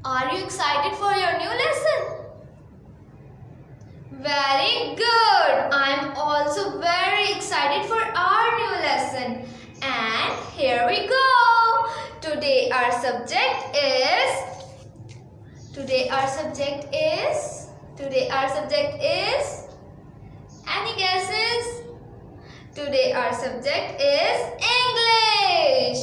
Are you excited for your new lesson? Very good. I am also very excited for our new lesson. And here we go. Today our subject is any guesses? Today our subject is English.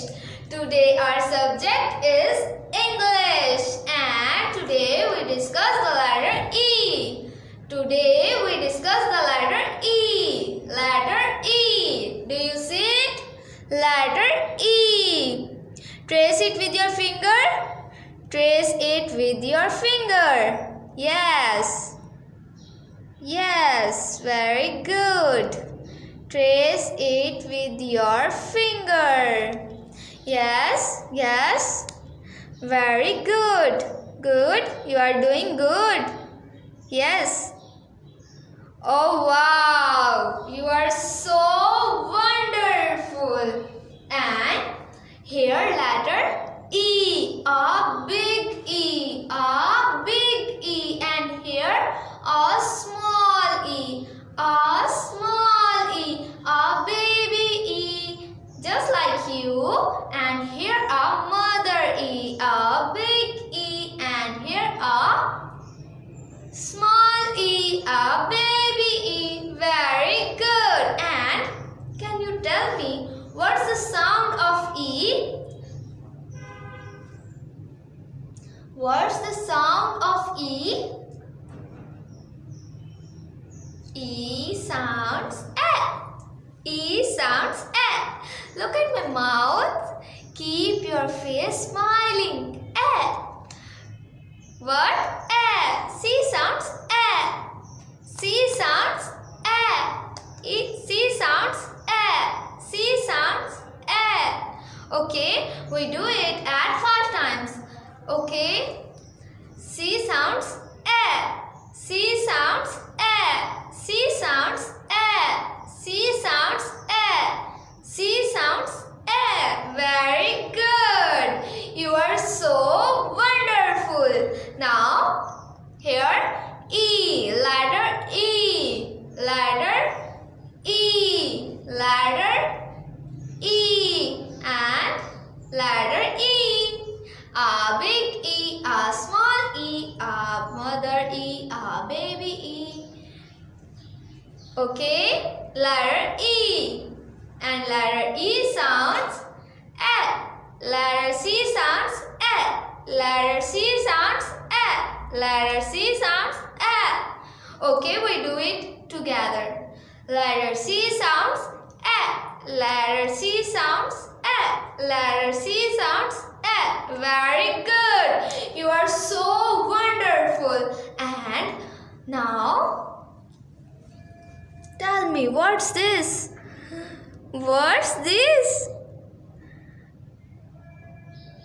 Today our subject is English, and today we discuss the letter E. Today we discuss the letter E. Letter E. Do you see it? Letter E. Trace it with your finger. Trace it with your finger. Yes. Yes, very good. Trace it with your finger. Yes, yes. Very good. Good. You are doing good. Yes. Oh wow. You are so wonderful. And here letter E. A big E. A big E. And here a small E. A small E. A baby E. Just like you. And here a mother E. A big E. And here a small E. A baby E. Very good. And can you tell me what's the sound of E? What's the sound of E? E sounds A. E sounds A. Look at my mouth. Keep your face smiling. A. What? A. C sounds A. C sounds A. C sounds A. C sounds A. Okay, we do it at 5 times. Okay. C sounds A. C sounds A. C sounds A. C sounds A. C sounds A. Very good. You are so wonderful. Now, here E. Letter E. Letter E. Letter E. And letter E. A big E. A small E. A mother E. A baby E. Okay, letter E. And letter E sounds A. Letter C sounds A. Letter C sounds A. Letter C sounds A. Okay, we do it together. Letter C sounds A. Letter C sounds A. Letter C sounds A. Very good. You are so wonderful. And now, tell me, what's this? What's this?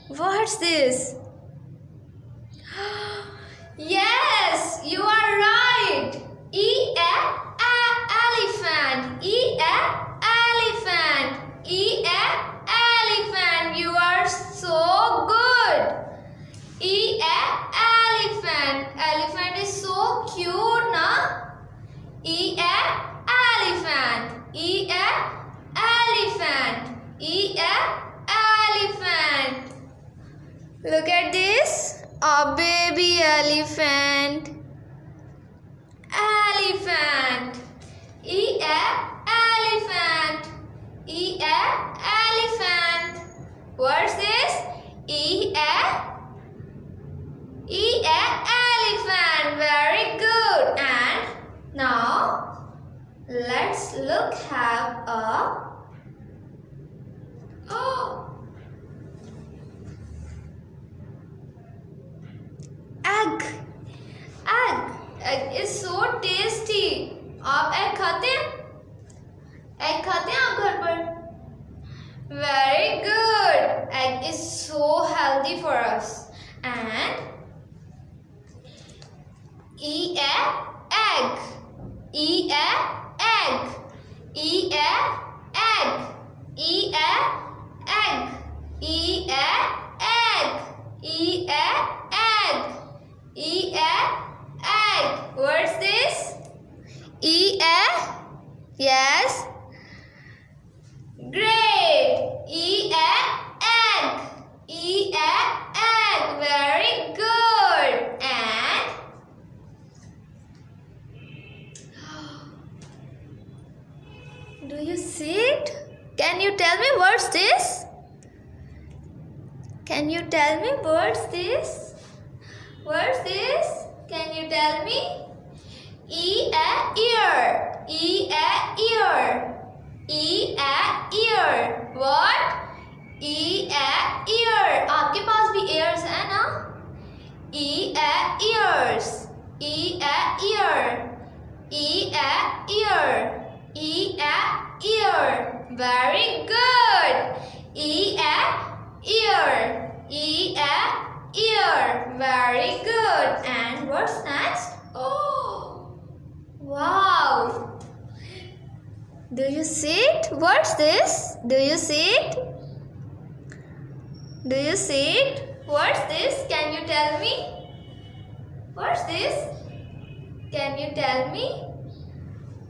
What's this? Yes, you are right. Elephant. Elephant. Elephant. You are so good. Elephant. Elephant is so cute, na? Elephant. Elephant. Elephant. Look at this. A baby elephant. Elephant. Elephant. Elephant. What's this? Elephant. Very good. And now let's have a egg. Egg is so tasty. आप egg खाते हैं? Egg खाते हैं आप घर पर? Very good. Egg is so healthy for us. And egg. Egg. Egg. Egg. Egg. Egg. E a egg. What's this? E a yes. Great. E a egg. E a egg. Very good. And do you see it? Can you tell me what's this? Can you tell me what's this? What's this? Can you tell me? E a ear. E a ear. E a ear. What? E a ear. आपके पास भी ears है ना? E a ears. E a ear. E a ear. E a ear. Very good. E a ear. E a ear. Very good. And what's next? Oh, wow. Do you see it? What's this? Do you see it? Do you see it? What's this? Can you tell me? What's this? Can you tell me?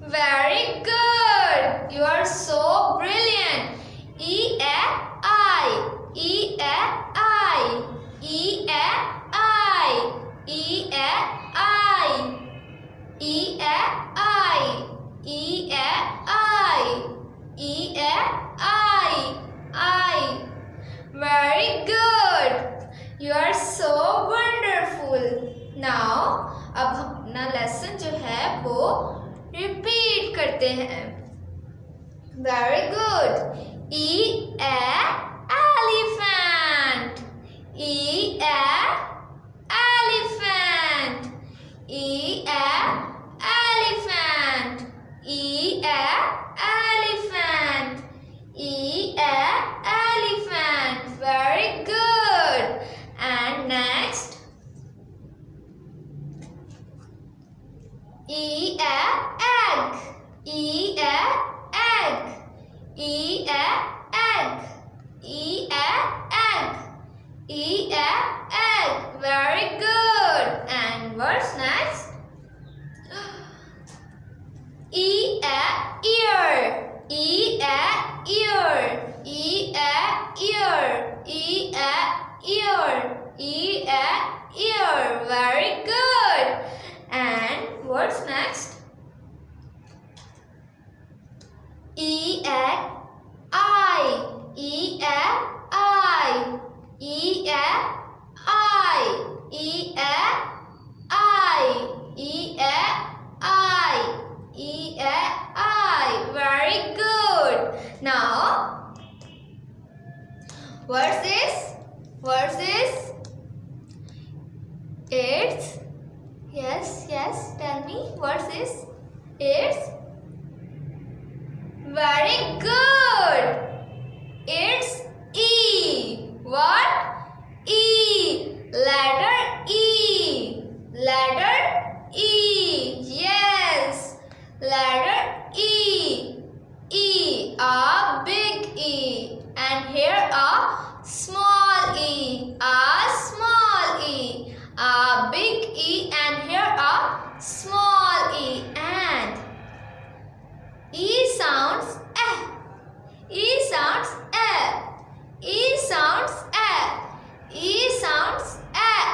Very good. You are so brilliant. E a I. E a I. E a I. E a I. E a I. E a I. E a I. I. Very good. You are so wonderful. Now, अब हम अपना lesson जो है वो repeat करते हैं. Very good. E a elephant. E a elephant. E a elephant. E a elephant. E a elephant. Very good. And next. E a egg. E a egg. E a egg. E a egg. E a egg. Very good. And what's next? E a ear. E a ear. E a ear. E a ear. E a ear. Very good. And what's next? E a I. E a I. E a I. E a I. E a I. E a I. Very good. Now, what's this? What's this? It's yes. Tell me. What's this? It's very good. It's E. What? E. Letter E. Letter E. Yes. Letter E. E. A big E. And here a small E. A small E. A big E. And here a small E. And E sounds eh. E sounds eh. E sounds eh. E sounds eh.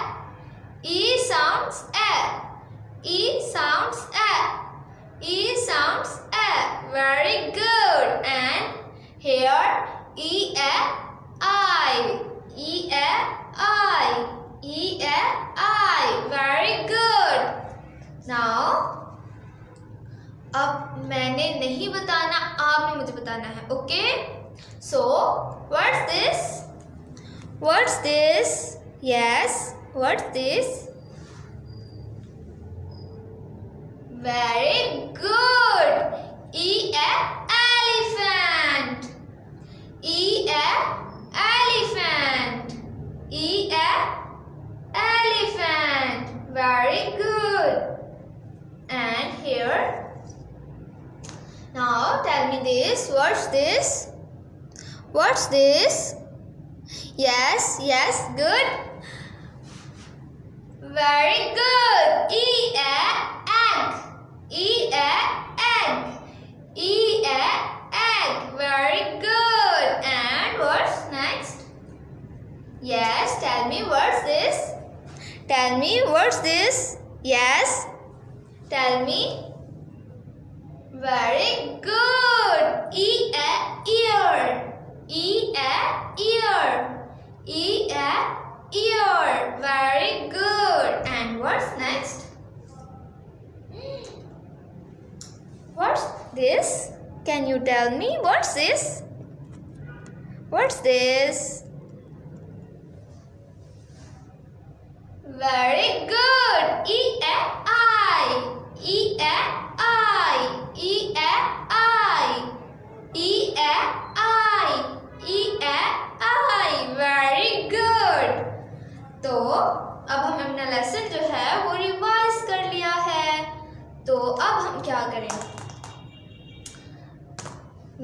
E sounds eh. E sounds eh. E sounds eh. Very good. And here E a I. E a I. E a I. Very good. Now, अब मैंने नहीं बताना, आपने मुझे बताना है. Okay? So, what's this? What's this? Yes. What's this? Very good. E a elephant. E a elephant. E a elephant. Very good. And here. Now tell me this. What's this? What's this? Yes. Good. Very good. E a egg. E a egg. E a egg. Very good. And what's next? Yes, tell me what's this? Tell me what's this? Yes. Tell me. Very good. E a ear. E a ear. E a ear. Very good. And what's next? What's this? Can you tell me what's this? What's this? Very good. E a I. E a I. E a I. E a I. E a I. Very good. तो अब हम अपना lesson जो है वो revise कर लिया है। तो अब हम क्या करें?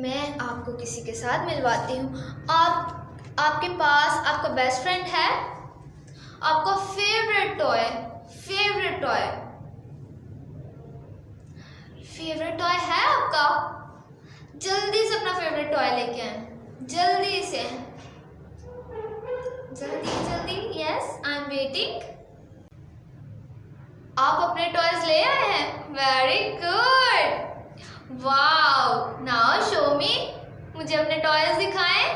मैं आपको किसी के साथ मिलवाती हूँ। आपके पास आपका बेस्ट फ्रेंड है, आपका फेवरेट टॉय है आपका। जल्दी से अपना फेवरेट टॉय लेके आए, जल्दी से, जल्दी। Yes, I am waiting. आप अपने टॉयज ले आए हैं? Very good. Wow, now show मी। मुझे अपने टॉयज दिखाएं।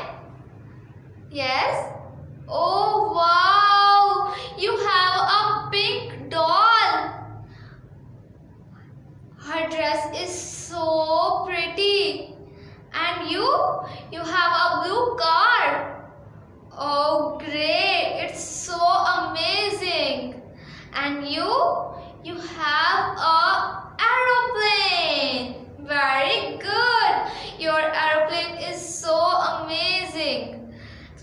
Yes. Oh wow, you have a pink doll. Her dress is so pretty. And you have a blue car. Oh great, it's so amazing. And you have a aeroplane. Very good. Your aeroplane is so amazing.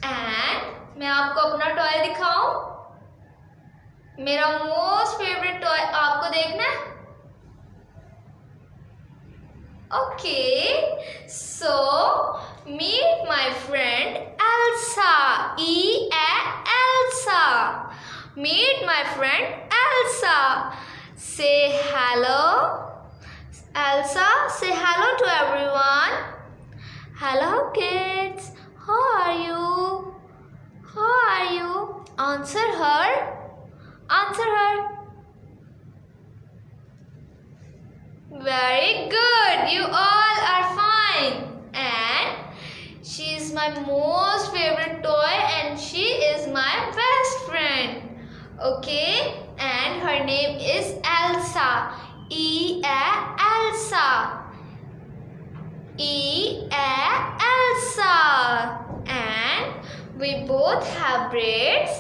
And मैं आपको अपना toy दिखाऊं? मेरा most favourite toy आपको देखना है? Okay, so meet my friend Elsa. Elsa. Meet my friend Elsa. Say hello. Elsa, say hello to everyone. Hello kids. How are you? How are you? Answer her. Answer her. Very good. You all are fine. And she is my most favorite toy and she is my best friend. Okay? And her name is Elsa. Elsa. Elsa. And we both have braids.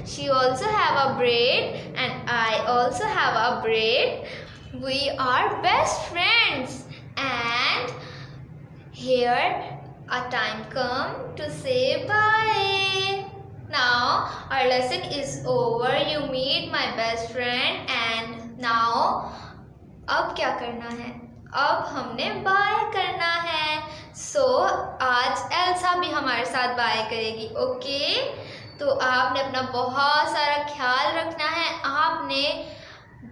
She also have a braid and I also have a braid. We are best friends. And here a time come to say bye. Now our lesson is over. You meet my best friend and now अब क्या करना है? अब हमने bye करना है। सो आज Elsa भी हमारे साथ बाय करेगी। ओके, तो आपने अपना बहुत सारा ख्याल रखना है। आपने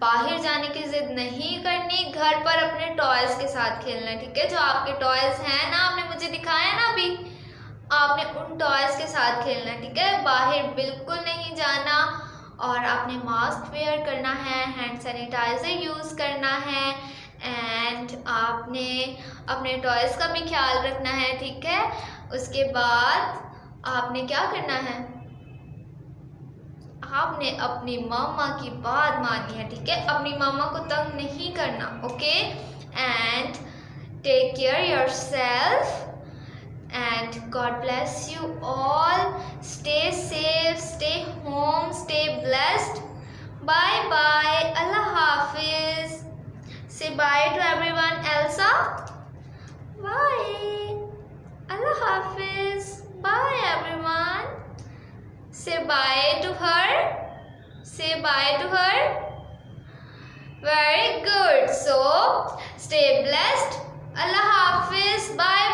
बाहर जाने की जिद नहीं करनी, घर पर अपने टॉयज के साथ खेलना है। ठीक है, जो आपके टॉयज हैं ना, आपने मुझे दिखाया ना अभी, आपने उन टॉयज के साथ खेलना है। ठीक है, बाहर बिल्कुल नहीं जाना और आपने मास्क वेयर करना है, हैंड सैनिटाइजर यूज़ करना है एंड आपने अपने टॉयज का भी ख्याल रखना है। ठीक है, उसके बाद आपने क्या करना है? आपने अपनी मम्मा की बात माननी है। ठीक है, अपनी मम्मा को तंग नहीं करना। Okay, and take care yourself and God bless you all. Stay safe, stay home, stay blessed. Bye bye. Allah Hafiz. Say bye to everyone. Elsa, bye. Allah Hafiz. Bye everyone. Say bye to her. Say bye to her. Very good. So stay blessed. Allah Hafiz. Bye.